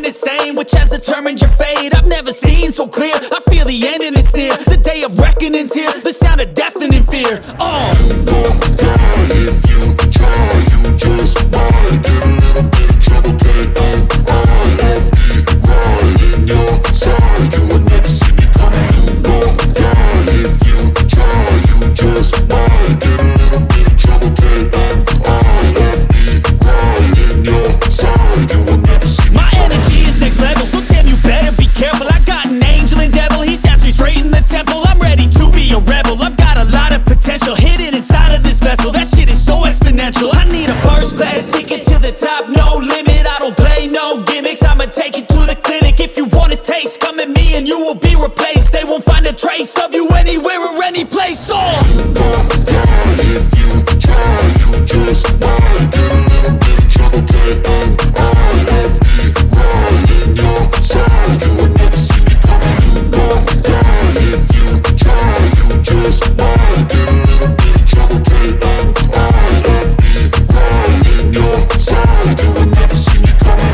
permanent stain which has determined your fate. I've never seen so clear, I feel the end and it's near. The day of reckoning's here, the sound of deafening fear. You gon' die if you try, you just might get a little bit of trouble, K-N-I-F-E, right in your side, you will never see me coming. You gon' die if you try, you just might get a little bit of trouble, K-N-I-F-E, right in your side, you will never see me My coming. energy is next level, so damn you better be careful. I got an angel and devil, he snaps me straight in the temple. I'm ready to be a rebel, I've got a lot of potential hidden inside of this vessel. That shit is so exponential. I need a first class ticket to the top, no limit. I don't play no gimmicks, I'ma take you to the clinic. If you want a taste, come at me and you will be replaced. They won't find a trace of you anywhere or any place. You gon' die if you try, you just might get a little bit of trouble, K-N-I-F-E, right in your side, you will never see me coming. You gon' die if you try, you just might get a little bit of trouble, K-N-I-F-E, right in your side, you will never see me coming.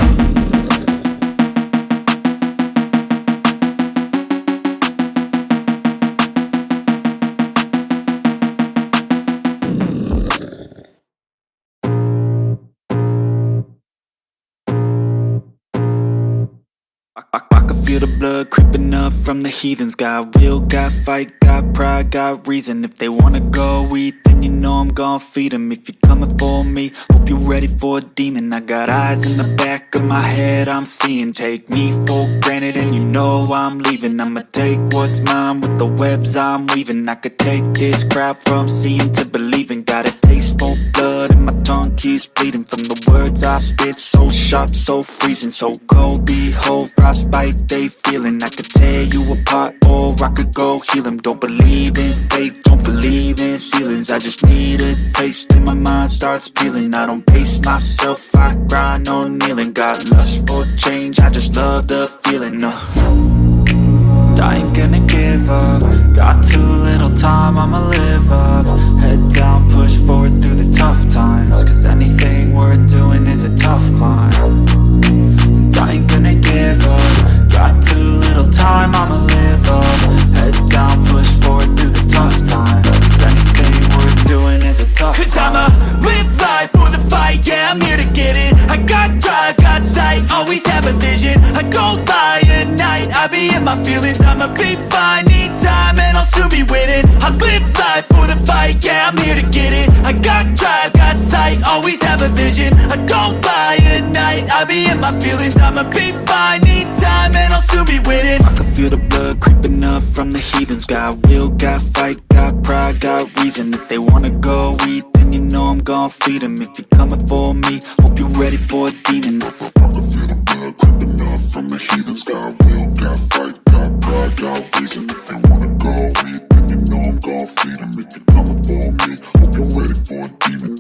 I can feel the blood creeping up from the heathens. Got will, got fight, got pride, got reason. If they wanna go eat, then you know I'm gon' feed them. If you're coming for me, hope you're ready for a demon. I got eyes in the back of my head, I'm seeing. Take me for granted and you know I'm leaving. I'ma take what's mine with the webs I'm weaving. I could take this crowd from seeing to believing. Got a taste for blood and my tongue keeps bleeding from the words I spit. So sharp, so freezing, so cold. Behold, frostbite they feeling. I could tear you apart or I could go heal them. Don't believe in fate, don't believe in ceilings. I just need a taste and my mind starts peeling. I don't pace myself, I grind on kneeling. Got lust for change, I just love the feeling. I ain't gonna give up. Got too little time, I'ma live up. Head down, push forward through the tough times. Cause anything worth doing is a tough climb. And I ain't gonna give up. Got too little time, I'ma live up. Head down, push forward through the tough times. Cause anything worth doing is a tough climb. Cause I'ma live life for the fight, yeah, I'm here to get it. I got drive, got sight, always have a vision. I don't lie at night, I be in my feelings. I'ma be fine, need time and I'll soon be winning. I live life for the fight, yeah, I'm here to get it. I got drive, got sight, always have a vision. I don't lie at night, I be in my feelings. I'ma be fine, need time and I'll soon be winning. I can feel the blood creeping up from the heathens. Got will, got fight, got pride, got reason. If they wanna go eat, then you know I'm gon' feed them. If you're coming for me, hope you're ready for a demon. I can feel the blood creeping up from the heathens. Got will, got fight, got pride, got reason. If they wanna go eat, then you know I'm gon' feed them. If you're coming for me, hope you're ready for a demon.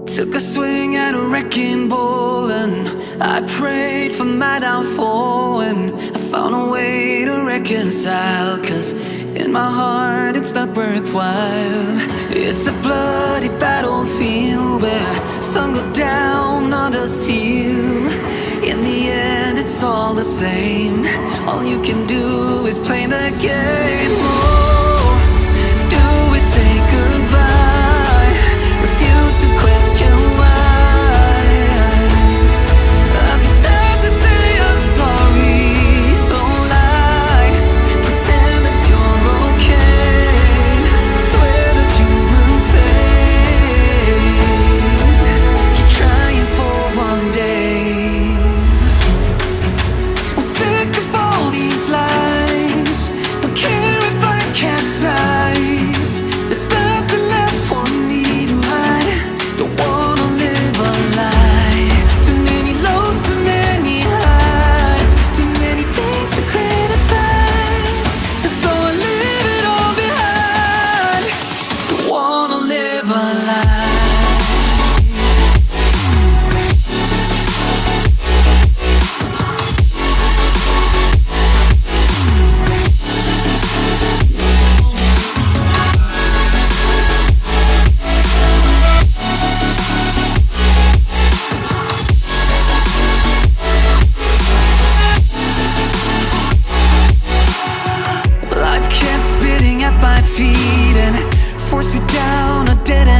Took a swing at a wrecking ball and I prayed for my downfall. And I found a way to reconcile, cause in my heart it's not worthwhile. It's a bloody battlefield where some go down, others heal. In the end it's all the same. All you can do is play the game. Oh, do we say goodbye? Refuse to question why. I'd be sad to say I'm sorry, so lie. Pretend that you're okay. Swear that you will stay. Keep trying for one day. I'm sick of all these lies. Don't care if I can. force me